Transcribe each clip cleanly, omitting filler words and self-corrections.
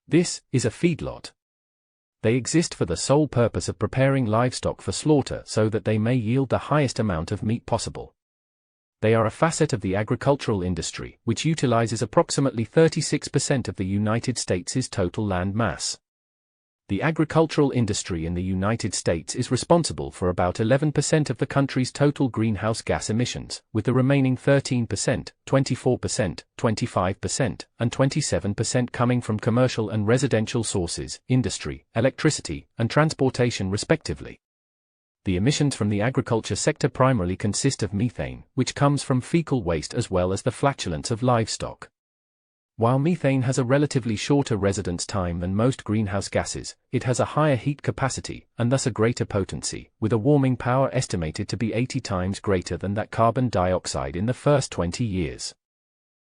This is a feedlot. They exist for the sole purpose of preparing livestock for slaughter so that they may yield the highest amount of meat possible. They are a facet of the agricultural industry, which utilizes approximately 36% of the United States' total land mass. The agricultural industry in the United States is responsible for about 11% of the country's total greenhouse gas emissions, with the remaining 13%, 24%, 25%, and 27% coming from commercial and residential sources, industry, electricity, and transportation respectively. The emissions from the agriculture sector primarily consist of methane, which comes from fecal waste as well as the flatulence of livestock. While methane has a relatively shorter residence time than most greenhouse gases, it has a higher heat capacity, and thus a greater potency, with a warming power estimated to be 80 times greater than that carbon dioxide in the first 20 years.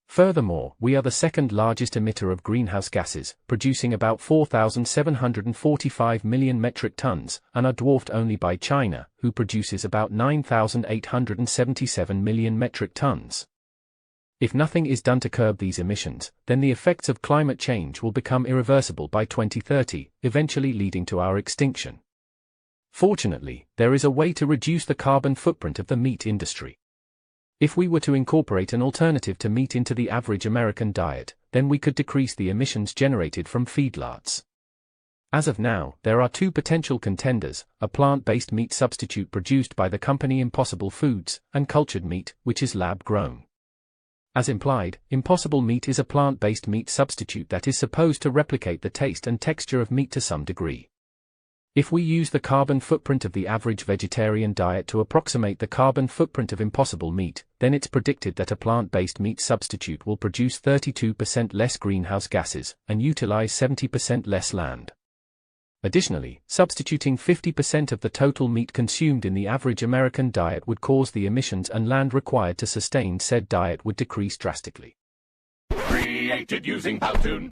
Furthermore, we are the second largest emitter of greenhouse gases, producing about 4,745 million metric tons, and are dwarfed only by China, who produces about 9,877 million metric tons. If nothing is done to curb these emissions, then the effects of climate change will become irreversible by 2030, eventually leading to our extinction. Fortunately, there is a way to reduce the carbon footprint of the meat industry. If we were to incorporate an alternative to meat into the average American diet, then we could decrease the emissions generated from feedlots. As of now, there are two potential contenders: a plant-based meat substitute produced by the company Impossible Foods, and cultured meat, which is lab-grown. As implied, Impossible Meat is a plant-based meat substitute that is supposed to replicate the taste and texture of meat to some degree. If we use the carbon footprint of the average vegetarian diet to approximate the carbon footprint of Impossible Meat, then it's predicted that a plant-based meat substitute will produce 32% less greenhouse gases, and utilize 70% less land. Additionally, substituting 50% of the total meat consumed in the average American diet would cause the emissions and land required to sustain said diet would decrease drastically. Created using Powtoon.